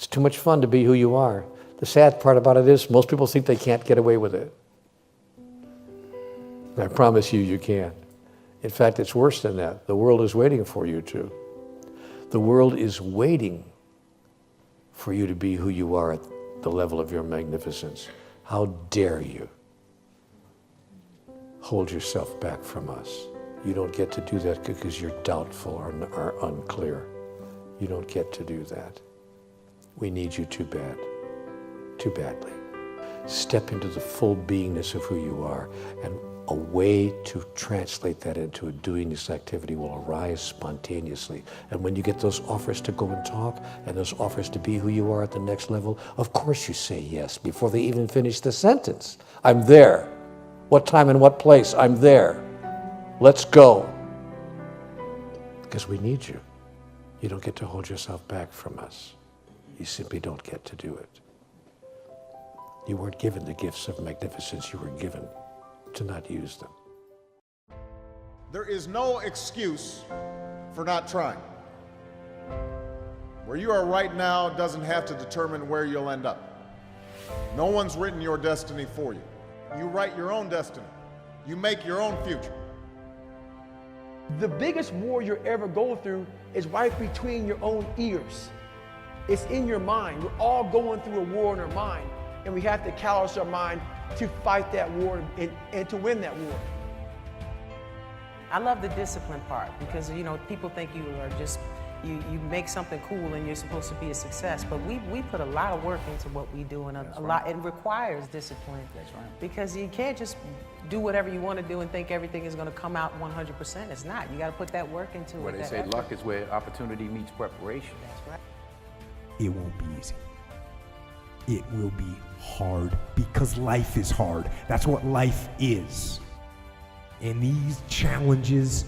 It's too much fun to be who you are. The sad part about it is most people think they can't get away with it. And I promise you, you can. In fact, it's worse than that. The world is waiting for you to. The world is waiting for you to be who you are at the level of your magnificence. How dare you hold yourself back from us? You don't get to do that because you're doubtful or unclear. You don't get to do that. We need you too badly. Step into the full beingness of who you are, and a way to translate that into a doing this activity will arise spontaneously. And when you get those offers to go and talk, and those offers to be who you are at the next level, of course you say yes before they even finish the sentence. I'm there. What time and what place? I'm there. Let's go. Because we need you. You don't get to hold yourself back from us. You simply don't get to do it. You weren't given the gifts of magnificence. You were given to not use them. There is no excuse for not trying. Where you are right now doesn't have to determine where you'll end up. No one's written your destiny for you. You write your own destiny. You make your own future. The biggest war you're ever going through is right between your own ears. It's in your mind. We're all going through a war in our mind, and we have to callous our mind to fight that war and to win that war. I love the discipline part because, you know, people think you are just, you make something cool and you're supposed to be a success, but we put a lot of work into what we do, and a lot, it requires discipline. That's right. Because you can't just do whatever you want to do and think everything is going to come out 100%. It's not. You got to put that work into it. Well, they say luck is where opportunity meets preparation. That's right. It won't be easy. It will be hard because life is hard. That's what life is. And these challenges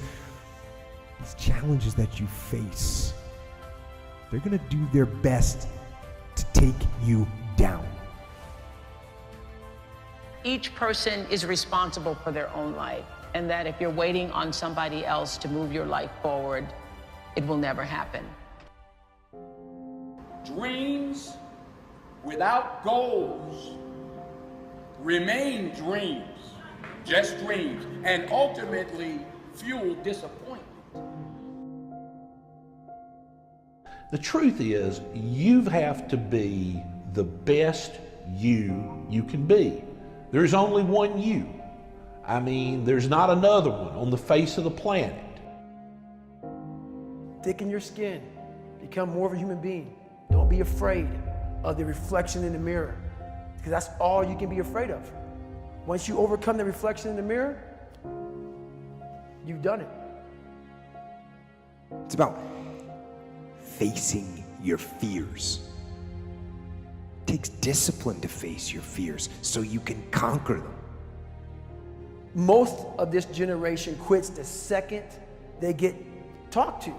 that you face, they're gonna do their best to take you down. Each person is responsible for their own life, and that if you're waiting on somebody else to move your life forward, it will never happen. Dreams without goals remain dreams, just dreams, and ultimately fuel disappointment. The truth is, you have to be the best you can be. There's only one you. I mean, there's not another one on the face of the planet. Thicken your skin. Become more of a human being. Don't be afraid of the reflection in the mirror, because that's all you can be afraid of. Once you overcome the reflection in the mirror, you've done it. It's about facing your fears. It takes discipline to face your fears so you can conquer them. Most of this generation quits the second they get talked to.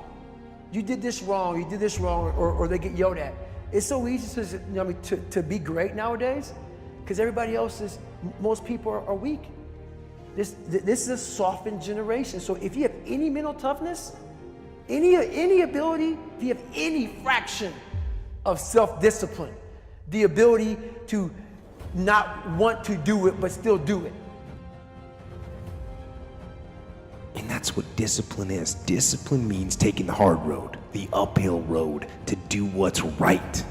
You did this wrong, or they get yelled at. It's so easy to be great nowadays because everybody else is, most people are weak. This is a softened generation. So if you have any mental toughness, any ability, if you have any fraction of self-discipline, the ability to not want to do it but still do it. And that's what discipline is. Discipline means taking the hard road, the uphill road, to do what's right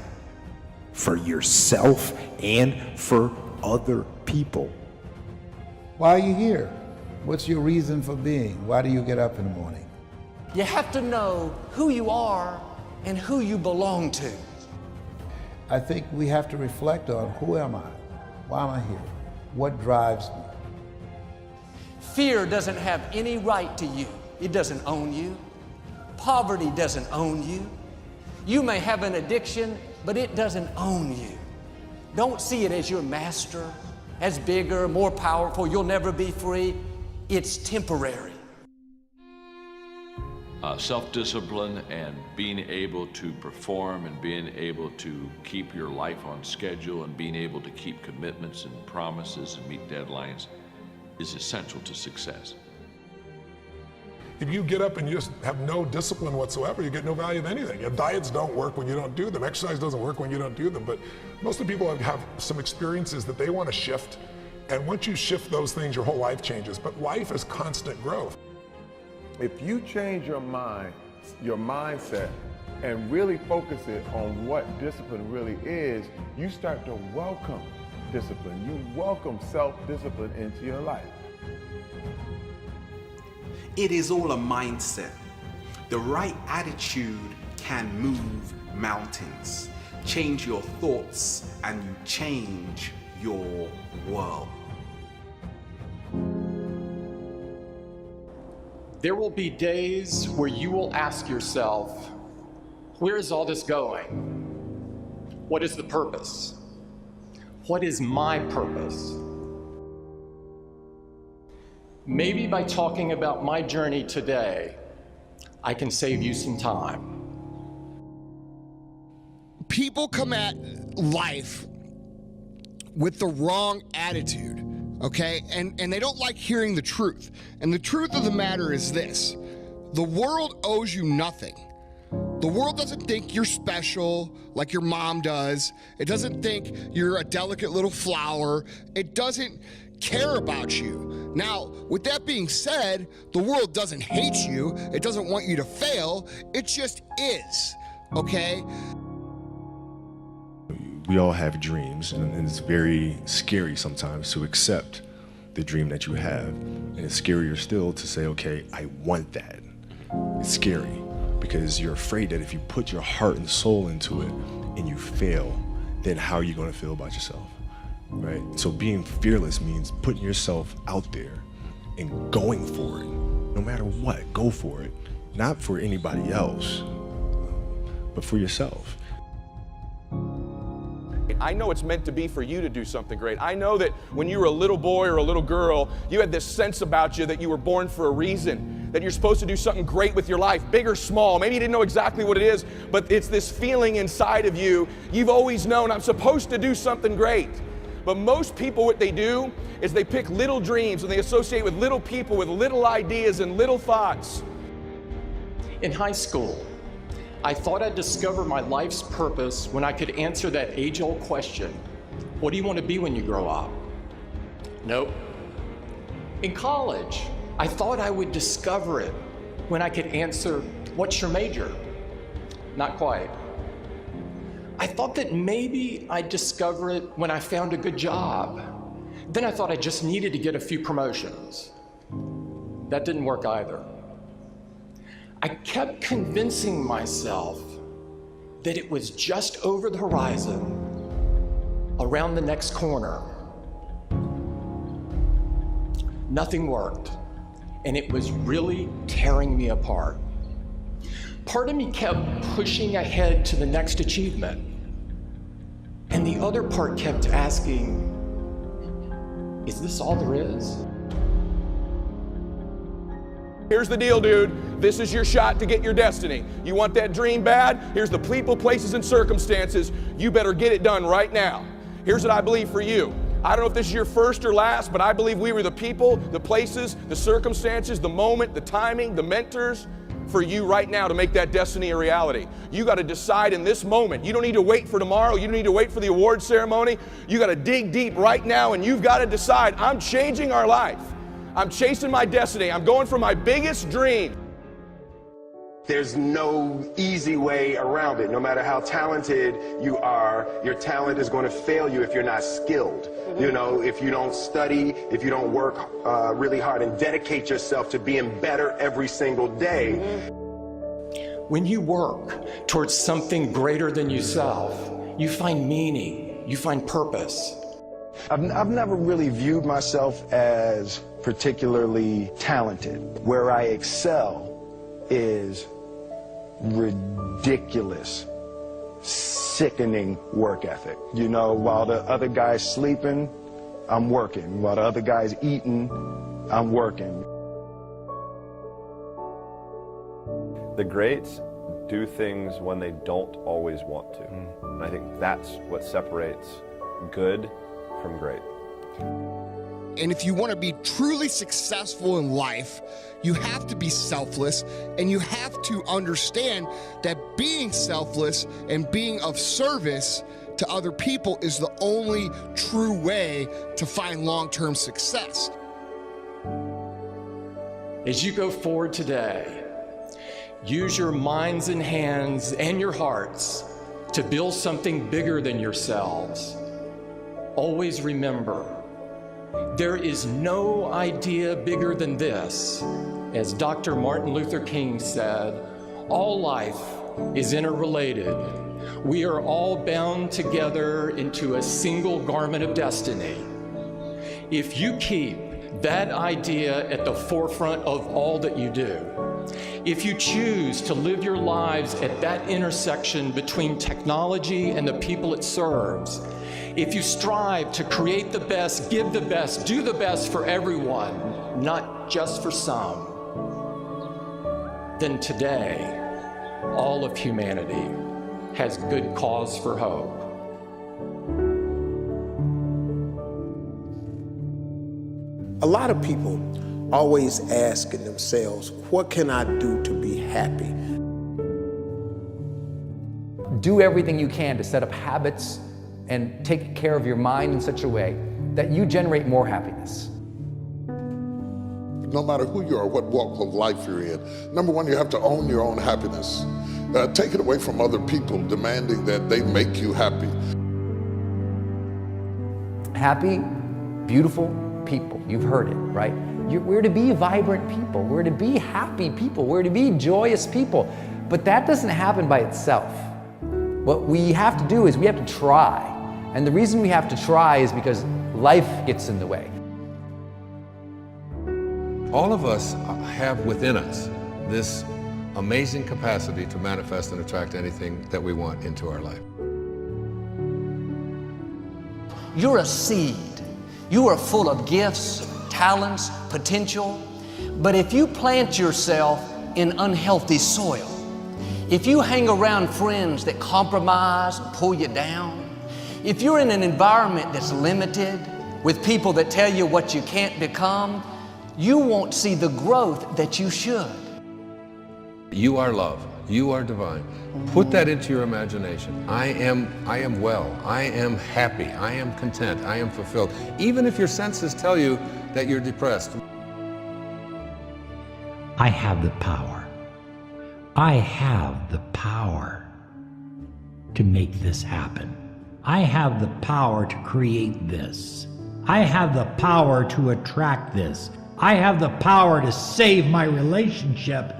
for yourself and for other people. Why are you here? What's your reason for being? Why do you get up in the morning? You have to know who you are and who you belong to. I think we have to reflect on who am I? Why am I here? What drives me? Fear doesn't have any right to you. It doesn't own you. Poverty doesn't own you. You may have an addiction, but it doesn't own you. Don't see it as your master, as bigger, more powerful. You'll never be free. It's temporary. Self-discipline and being able to perform and being able to keep your life on schedule and being able to keep commitments and promises and meet deadlines is essential to success. If you get up and you just have no discipline whatsoever, you get no value of anything. And diets don't work when you don't do them. Exercise doesn't work when you don't do them. But most of the people have some experiences that they want to shift. And once you shift those things, your whole life changes. But life is constant growth. If you change your mind, your mindset, and really focus it on what discipline really is, you start to welcome discipline. You welcome self-discipline into your life. It is all a mindset. The right attitude can move mountains. Change your thoughts and you change your world. There will be days where you will ask yourself, where is all this going? What is the purpose? What is my purpose? Maybe by talking about my journey today, I can save you some time. People come at life with the wrong attitude, okay? And they don't like hearing the truth. And the truth of the matter is this: the world owes you nothing. The world doesn't think you're special like your mom does. It doesn't think you're a delicate little flower. It doesn't care about you. Now, with that being said, the world doesn't hate you. It doesn't want you to fail. It just is, okay? We all have dreams, and it's very scary sometimes to accept the dream that you have. And it's scarier still to say, okay, I want that. It's scary because you're afraid that if you put your heart and soul into it and you fail, then how are you going to feel about yourself, right? So being fearless means putting yourself out there and going for it. No matter what, go for it. Not for anybody else, but for yourself. I know it's meant to be for you to do something great. I know that when you were a little boy or a little girl, you had this sense about you that you were born for a reason, that you're supposed to do something great with your life, big or small. Maybe you didn't know exactly what it is, but it's this feeling inside of you. You've always known, I'm supposed to do something great. But most people, what they do is they pick little dreams and they associate with little people with little ideas and little thoughts. In high school, I thought I'd discover my life's purpose when I could answer that age-old question, what do you want to be when you grow up? Nope. In college, I thought I would discover it when I could answer, what's your major? Not quite. I thought that maybe I'd discover it when I found a good job. Then I thought I just needed to get a few promotions. That didn't work either. I kept convincing myself that it was just over the horizon, around the next corner. Nothing worked, and it was really tearing me apart. Part of me kept pushing ahead to the next achievement, and the other part kept asking, is this all there is? Here's the deal, dude. This is your shot to get your destiny. You want that dream bad? Here's the people, places, and circumstances. You better get it done right now. Here's what I believe for you. I don't know if this is your first or last, but I believe we were the people, the places, the circumstances, the moment, the timing, the mentors for you right now to make that destiny a reality. You got to decide in this moment. You don't need to wait for tomorrow. You don't need to wait for the award ceremony. You got to dig deep right now, and you've got to decide, I'm changing our life. I'm chasing my destiny. I'm going for my biggest dream. There's no easy way around it. No matter how talented you are, your talent is going to fail you if you're not skilled. You know, if you don't study, if you don't work really hard and dedicate yourself to being better every single day. When you work towards something greater than yourself, you find meaning, you find purpose. I've never really viewed myself as particularly talented. Where I excel is ridiculous, sickening work ethic. You know, while the other guy's sleeping, I'm working. While the other guy's eating, I'm working. The greats do things when they don't always want to. And I think that's what separates good from great. And if you want to be truly successful in life, you have to be selfless, and you have to understand that being selfless and being of service to other people is the only true way to find long-term success. As you go forward today, use your minds and hands and your hearts to build something bigger than yourselves. Always remember, there is no idea bigger than this. As Dr. Martin Luther King said, all life is interrelated. We are all bound together into a single garment of destiny. If you keep that idea at the forefront of all that you do, if you choose to live your lives at that intersection between technology and the people it serves, if you strive to create the best, give the best, do the best for everyone, not just for some, then today, all of humanity has good cause for hope. A lot of people always asking themselves, what can I do to be happy? Do everything you can to set up habits and take care of your mind in such a way that you generate more happiness. No matter who you are, what walk of life you're in, number one, you have to own your own happiness. Take it away from other people demanding that they make you happy. Happy, beautiful people. You've heard it, right? We're to be vibrant people. We're to be happy people. We're to be joyous people. But that doesn't happen by itself. What we have to do is we have to try. And the reason we have to try is because life gets in the way. All of us have within us this amazing capacity to manifest and attract anything that we want into our life. You're a seed. You are full of gifts, talents, potential. But if you plant yourself in unhealthy soil, if you hang around friends that compromise and pull you down, if you're in an environment that's limited with people that tell you what you can't become, you won't see the growth that you should. You are love. You are divine. Put that into your imagination. I am well. I am happy. I am content. I am fulfilled. Even if your senses tell you that you're depressed. I have the power. I have the power to make this happen. I have the power to create this. I have the power to attract this. I have the power to save my relationship.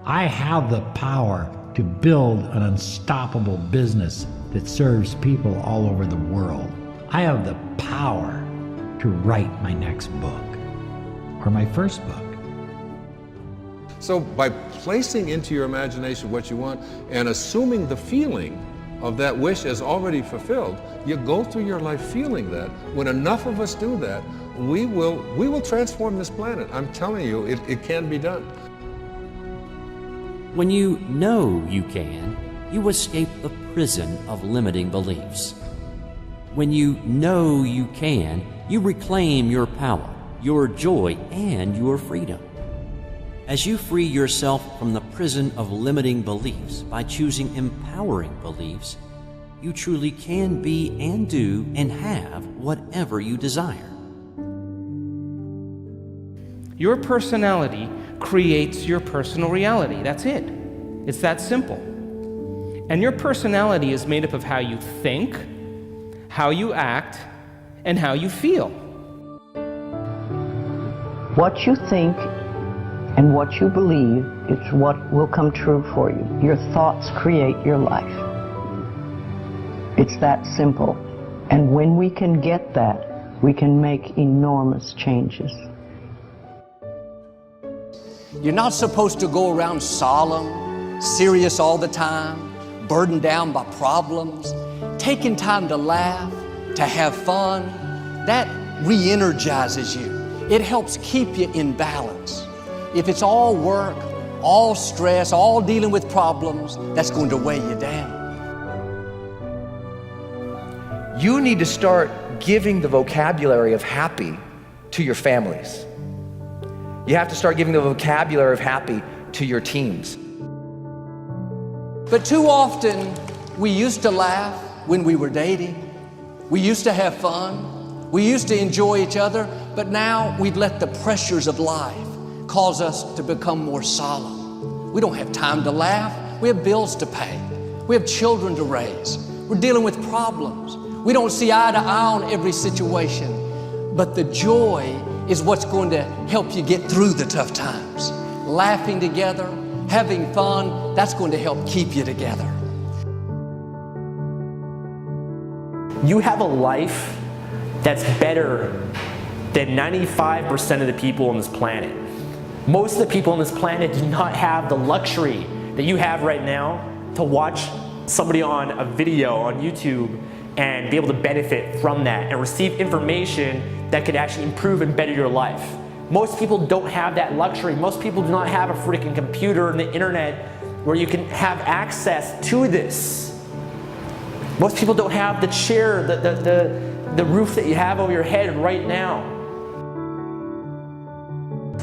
I have the power to build an unstoppable business that serves people all over the world. I have the power to write my next book or my first book. So by placing into your imagination what you want and assuming the feeling of that wish as already fulfilled, you go through your life feeling that. When enough of us do that, we will transform this planet. I'm telling you, it can be done. When you know you can, you escape the prison of limiting beliefs. When you know you can, you reclaim your power, your joy, and your freedom. As you free yourself from the prison of limiting beliefs by choosing empowering beliefs, you truly can be and do and have whatever you desire. Your personality creates your personal reality. That's it. It's that simple. And your personality is made up of how you think, how you act, and how you feel. What you think and what you believe is what will come true for you. Your thoughts create your life. It's that simple. And when we can get that, we can make enormous changes. You're not supposed to go around solemn, serious all the time, burdened down by problems. Taking time to laugh, to have fun, that re-energizes you. It helps keep you in balance. If it's all work, all stress, all dealing with problems, that's going to weigh you down. You need to start giving the vocabulary of happy to your families. You have to start giving the vocabulary of happy to your teams. But too often, we used to laugh when we were dating. We used to have fun. We used to enjoy each other, but now we've let the pressures of life cause us to become more solemn. We don't have time to laugh. We have bills to pay. We have children to raise. We're dealing with problems. We don't see eye to eye on every situation, but the joy is what's going to help you get through the tough times. Laughing together, having fun, that's going to help keep you together. You have a life that's better than 95% of the people on this planet. Most of the people on this planet do not have the luxury that you have right now to watch somebody on a video on YouTube and be able to benefit from that and receive information that could actually improve and better your life. Most people don't have that luxury. Most people do not have a freaking computer and the internet where you can have access to this. Most people don't have the chair, the roof that you have over your head right now.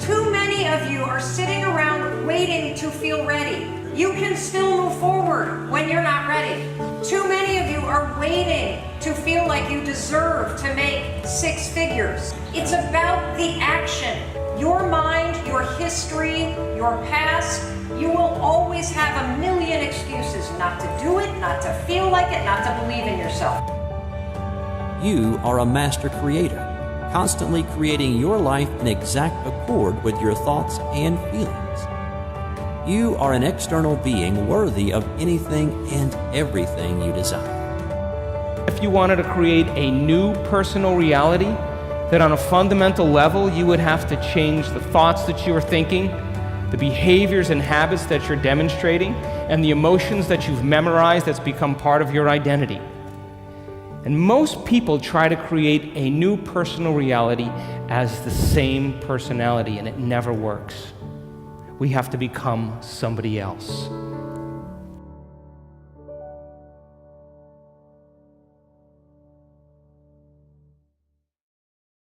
Too many of you are sitting around waiting to feel ready. You can still move forward when you're not ready. Too many of you are waiting to feel like you deserve to make 6 figures. It's about the action. Your mind, your history, your past, you will always have a million excuses not to do it, not to feel like it, not to believe in yourself. You are a master creator, constantly creating your life in exact accord with your thoughts and feelings. You are an external being worthy of anything and everything you desire. If you wanted to create a new personal reality, that on a fundamental level you would have to change the thoughts that you are thinking, the behaviors and habits that you're demonstrating, and the emotions that you've memorized that's become part of your identity. And most people try to create a new personal reality as the same personality, and it never works. We have to become somebody else.